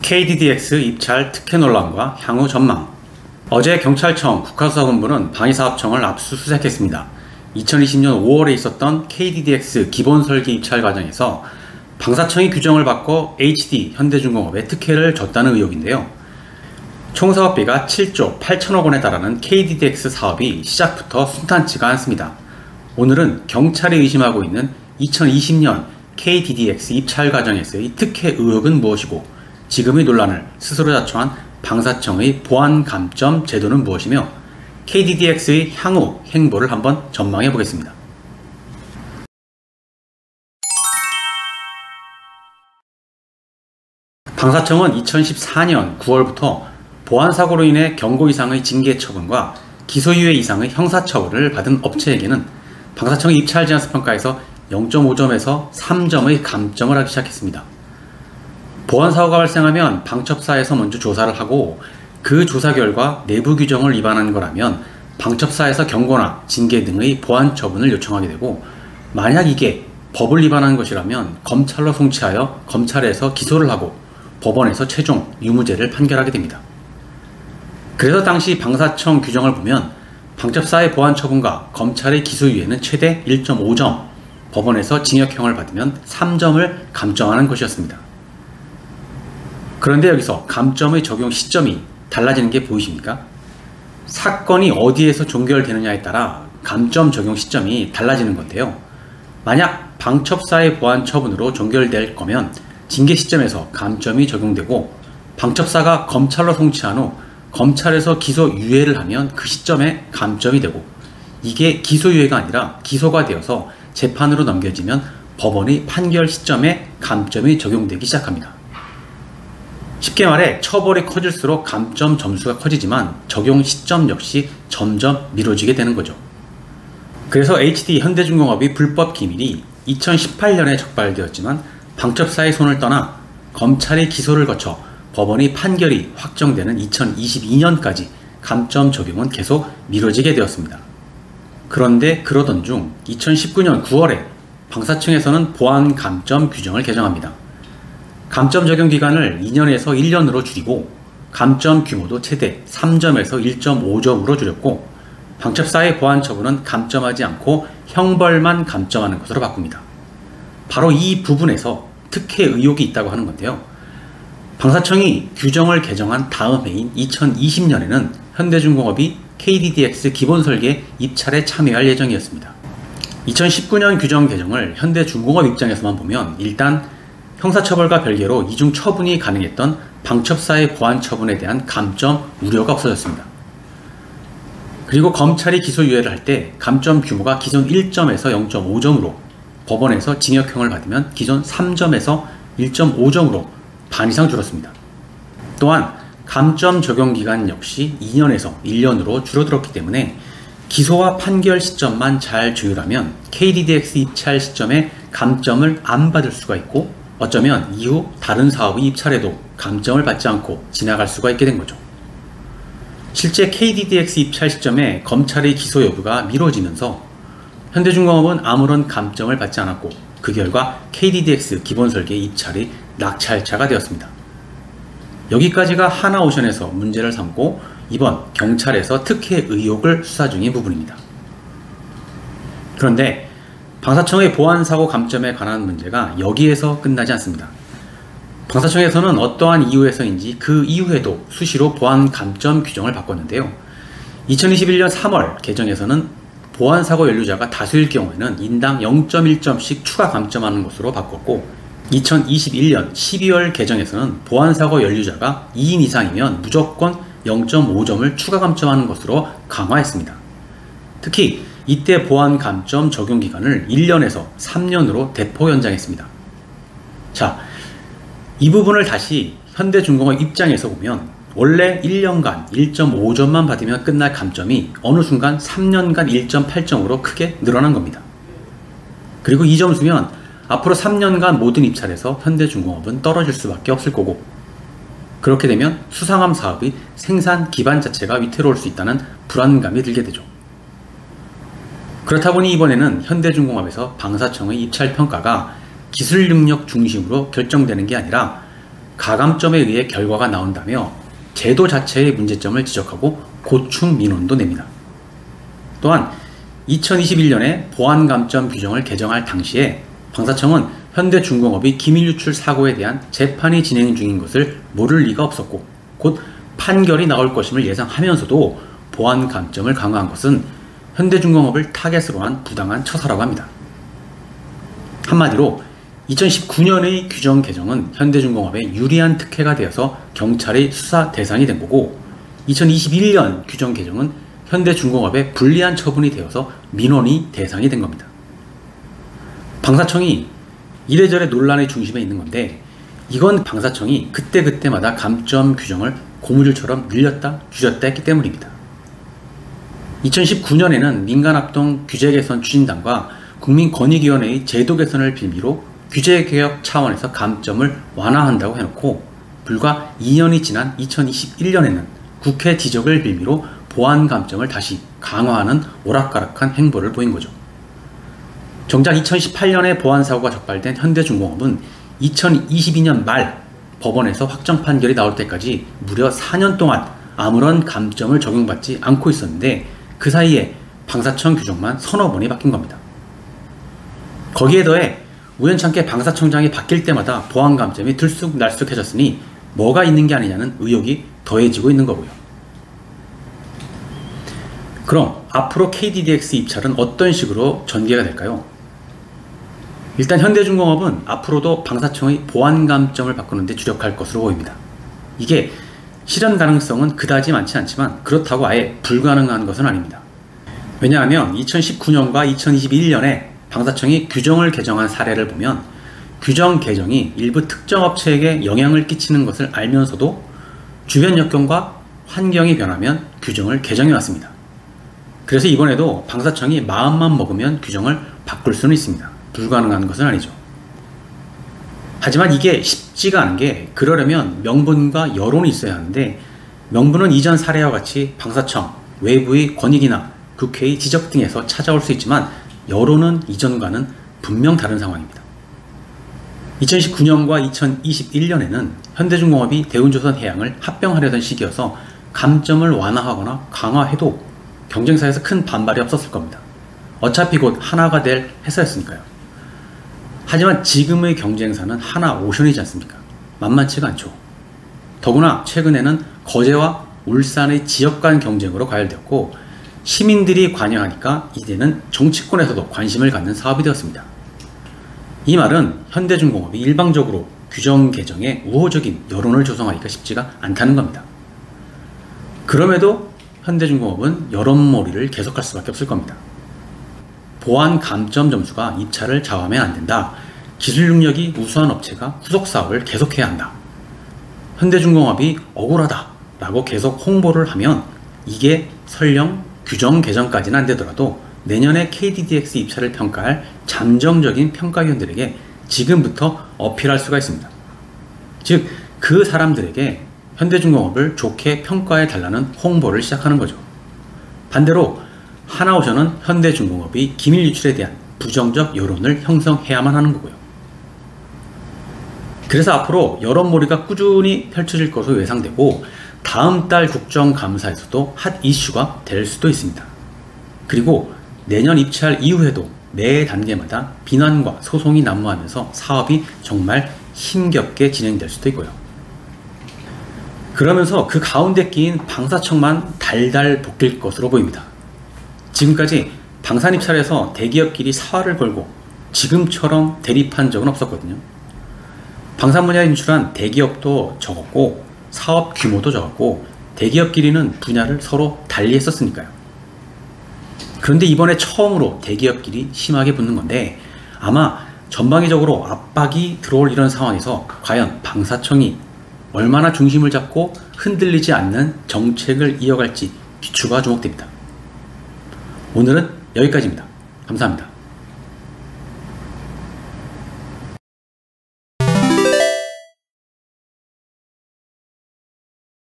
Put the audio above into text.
KDDX 입찰 특혜 논란과 향후 전망. 어제 경찰청 국가수사본부는 방위사업청을 압수수색했습니다. 2020년 5월에 있었던 KDDX 기본설계 입찰 과정에서 방사청이 규정을 바꿔 HD 현대중공업에 특혜를 줬다는 의혹인데요. 총 사업비가 7조 8천억 원에 달하는 KDDX 사업이 시작부터 순탄치가 않습니다. 오늘은 경찰이 의심하고 있는 2020년 KDDX 입찰 과정에서의 특혜 의혹은 무엇이고, 지금의 논란을 스스로 자초한 방사청의 보안 감점 제도는 무엇이며, KDDX의 향후 행보를 한번 전망해 보겠습니다. 방사청은 2014년 9월부터 보안사고로 인해 경고 이상의 징계 처분과 기소유예 이상의 형사처벌을 받은 업체에게는 방사청의 입찰 제안서 평가에서 0.5점에서 3점의 감점을 하기 시작했습니다. 보안사고가 발생하면 방첩사에서 먼저 조사를 하고, 그 조사 결과 내부 규정을 위반한 거라면 방첩사에서 경고나 징계 등의 보안 처분을 요청하게 되고, 만약 이게 법을 위반한 것이라면 검찰로 송치하여 검찰에서 기소를 하고 법원에서 최종 유무죄를 판결하게 됩니다. 그래서 당시 방사청 규정을 보면 방첩사의 보안 처분과 검찰의 기소유예는 최대 1.5점, 법원에서 징역형을 받으면 3점을 감점하는 것이었습니다. 그런데 여기서 감점의 적용 시점이 달라지는 게 보이십니까? 사건이 어디에서 종결되느냐에 따라 감점 적용 시점이 달라지는 건데요. 만약 방첩사의 보안 처분으로 종결될 거면 징계 시점에서 감점이 적용되고, 방첩사가 검찰로 송치한 후 검찰에서 기소유예를 하면 그 시점에 감점이 되고, 이게 기소유예가 아니라 기소가 되어서 재판으로 넘겨지면 법원의 판결 시점에 감점이 적용되기 시작합니다. 쉽게 말해 처벌이 커질수록 감점 점수가 커지지만 적용 시점 역시 점점 미뤄지게 되는 거죠. 그래서 HD 현대중공업의 불법 기밀이 2018년에 적발되었지만 방첩사의 손을 떠나 검찰이 기소를 거쳐 법원의 판결이 확정되는 2022년까지 감점 적용은 계속 미뤄지게 되었습니다. 그런데 그러던 중 2019년 9월에 방사청에서는 보안 감점 규정을 개정합니다. 감점 적용 기간을 2년에서 1년으로 줄이고, 감점 규모도 최대 3점에서 1.5점으로 줄였고, 방첩사의 보안 처분은 감점하지 않고 형벌만 감점하는 것으로 바꿉니다. 바로 이 부분에서 특혜 의혹이 있다고 하는 건데요. 방사청이 규정을 개정한 다음 해인 2020년에는 현대중공업이 KDDX 기본설계 입찰에 참여할 예정이었습니다. 2019년 규정 개정을 현대중공업 입장에서만 보면 일단 형사처벌과 별개로 이중 처분이 가능했던 방첩사의 보안 처분에 대한 감점 우려가 없어졌습니다. 그리고 검찰이 기소유예를 할 때 감점 규모가 기존 1점에서 0.5점으로, 법원에서 징역형을 받으면 기존 3점에서 1.5점으로 반 이상 줄었습니다. 또한 감점 적용 기간 역시 2년에서 1년으로 줄어들었기 때문에 기소와 판결 시점만 잘 조율하면 KDDX 입찰 시점에 감점을 안 받을 수가 있고, 어쩌면 이후 다른 사업의 입찰에도 감점을 받지 않고 지나갈 수가 있게 된 거죠. 실제 KDDX 입찰 시점에 검찰의 기소 여부가 미뤄지면서 현대중공업은 아무런 감점을 받지 않았고, 그 결과 KDDX 기본설계 입찰이 낙찰차가 되었습니다. 여기까지가 하나오션에서 문제를 삼고 이번 경찰에서 특혜 의혹을 수사 중인 부분입니다. 그런데 방사청의 보안사고 감점에 관한 문제가 여기에서 끝나지 않습니다. 방사청에서는 어떠한 이유에서인지 그 이후에도 수시로 보안 감점 규정을 바꿨는데요. 2021년 3월 개정에서는 보안사고 연루자가 다수일 경우에는 인당 0.1점씩 추가 감점하는 것으로 바꿨고, 2021년 12월 개정에서는 보안사고 연루자가 2인 이상이면 무조건 0.5점을 추가 감점하는 것으로 강화했습니다. 특히 이때 보안 감점 적용 기간을 1년에서 3년으로 대폭 연장했습니다. 자, 이 부분을 다시 현대중공업 입장에서 보면 원래 1년간 1.5점만 받으면 끝날 감점이 어느 순간 3년간 1.8점으로 크게 늘어난 겁니다. 그리고 이 점수면 앞으로 3년간 모든 입찰에서 현대중공업은 떨어질 수밖에 없을 거고, 그렇게 되면 수상함 사업의 생산 기반 자체가 위태로울 수 있다는 불안감이 들게 되죠. 그렇다 보니 이번에는 현대중공업에서 방사청의 입찰 평가가 기술 능력 중심으로 결정되는 게 아니라 가감점에 의해 결과가 나온다며 제도 자체의 문제점을 지적하고 고충 민원도 냅니다. 또한 2021년에 보안감점 규정을 개정할 당시에 방사청은 현대중공업이 기밀유출 사고에 대한 재판이 진행 중인 것을 모를 리가 없었고 곧 판결이 나올 것임을 예상하면서도 보안감점을 강화한 것은 현대중공업을 타겟으로 한 부당한 처사라고 합니다. 한마디로 2019년의 규정 개정은 현대중공업에 유리한 특혜가 되어서 경찰의 수사 대상이 된 거고 2021년 규정 개정은 현대중공업에 불리한 처분이 되어서 민원이 대상이 된 겁니다. 방사청이 이래저래 논란의 중심에 있는 건데 이건 방사청이 그때그때마다 감점 규정을 고무줄처럼 늘렸다 줄였다 했기 때문입니다. 2019년에는 민간합동 규제개선 추진단과 국민권익위원회의 제도 개선을 빌미로 규제개혁 차원에서 감점을 완화한다고 해놓고 불과 2년이 지난 2021년에는 국회 지적을 빌미로 보안감점을 다시 강화하는 오락가락한 행보를 보인 거죠. 정작 2018년에 보안사고가 적발된 현대중공업은 2022년 말 법원에서 확정 판결이 나올 때까지 무려 4년 동안 아무런 감점을 적용받지 않고 있었는데 그 사이에 방사청 규정만 서너 번이 바뀐 겁니다. 거기에 더해 우연찮게 방사청장이 바뀔 때마다 보안감점이 들쑥날쑥해졌으니 뭐가 있는 게 아니냐는 의혹이 더해지고 있는 거고요. 그럼 앞으로 KDDX 입찰은 어떤 식으로 전개가 될까요? 일단 현대중공업은 앞으로도 방사청의 보안감점을 바꾸는 데 주력할 것으로 보입니다. 이게 실현 가능성은 그다지 많지 않지만 그렇다고 아예 불가능한 것은 아닙니다. 왜냐하면 2019년과 2021년에 방사청이 규정을 개정한 사례를 보면 규정 개정이 일부 특정 업체에게 영향을 끼치는 것을 알면서도 주변 여건과 환경이 변하면 규정을 개정해 왔습니다. 그래서 이번에도 방사청이 마음만 먹으면 규정을 바꿀 수는 있습니다. 불가능한 것은 아니죠. 하지만 이게 쉽지가 않은 게 그러려면 명분과 여론이 있어야 하는데 명분은 이전 사례와 같이 방사청, 외부의 권익이나 국회의 지적 등에서 찾아올 수 있지만 여론은 이전과는 분명 다른 상황입니다. 2019년과 2021년에는 현대중공업이 대운조선해양을 합병하려던 시기여서 감점을 완화하거나 강화해도 경쟁사에서 큰 반발이 없었을 겁니다. 어차피 곧 하나가 될 회사였으니까요. 하지만 지금의 경쟁사는 하나오션이지 않습니까? 만만치가 않죠. 더구나 최근에는 거제와 울산의 지역 간 경쟁으로 과열되었고 시민들이 관여하니까 이제는 정치권에서도 관심을 갖는 사업이 되었습니다. 이 말은 현대중공업이 일방적으로 규정 개정에 우호적인 여론을 조성하기가 쉽지가 않다는 겁니다. 그럼에도 현대중공업은 여론몰이를 계속할 수밖에 없을 겁니다. 보안 감점 점수가 입찰을 좌우하면 안 된다. 기술 능력이 우수한 업체가 후속 사업을 계속해야 한다. 현대중공업이 억울하다 라고 계속 홍보를 하면 이게 설령 규정 개정까지는 안 되더라도 내년에 KDDX 입찰을 평가할 잠정적인 평가위원들에게 지금부터 어필할 수가 있습니다. 즉, 그 사람들에게 현대중공업을 좋게 평가해 달라는 홍보를 시작하는 거죠. 반대로 하나오션은 현대중공업이 기밀 유출에 대한 부정적 여론을 형성해야만 하는 거고요. 그래서 앞으로 여론몰이가 꾸준히 펼쳐질 것으로 예상되고 다음 달 국정감사에서도 핫 이슈가 될 수도 있습니다. 그리고 내년 입찰 이후에도 매 단계마다 비난과 소송이 난무하면서 사업이 정말 힘겹게 진행될 수도 있고요. 그러면서 그 가운데 끼인 방사청만 달달 볶일 것으로 보입니다. 지금까지 방산 입찰에서 대기업끼리 사활을 걸고 지금처럼 대립한 적은 없었거든요. 방산 분야에 진출한 대기업도 적었고 사업 규모도 적었고 대기업끼리는 분야를 서로 달리 했었으니까요. 그런데 이번에 처음으로 대기업끼리 심하게 붙는 건데 아마 전방위적으로 압박이 들어올 이런 상황에서 과연 방사청이 얼마나 중심을 잡고 흔들리지 않는 정책을 이어갈지 귀추가 주목됩니다. 오늘은 여기까지입니다. 감사합니다.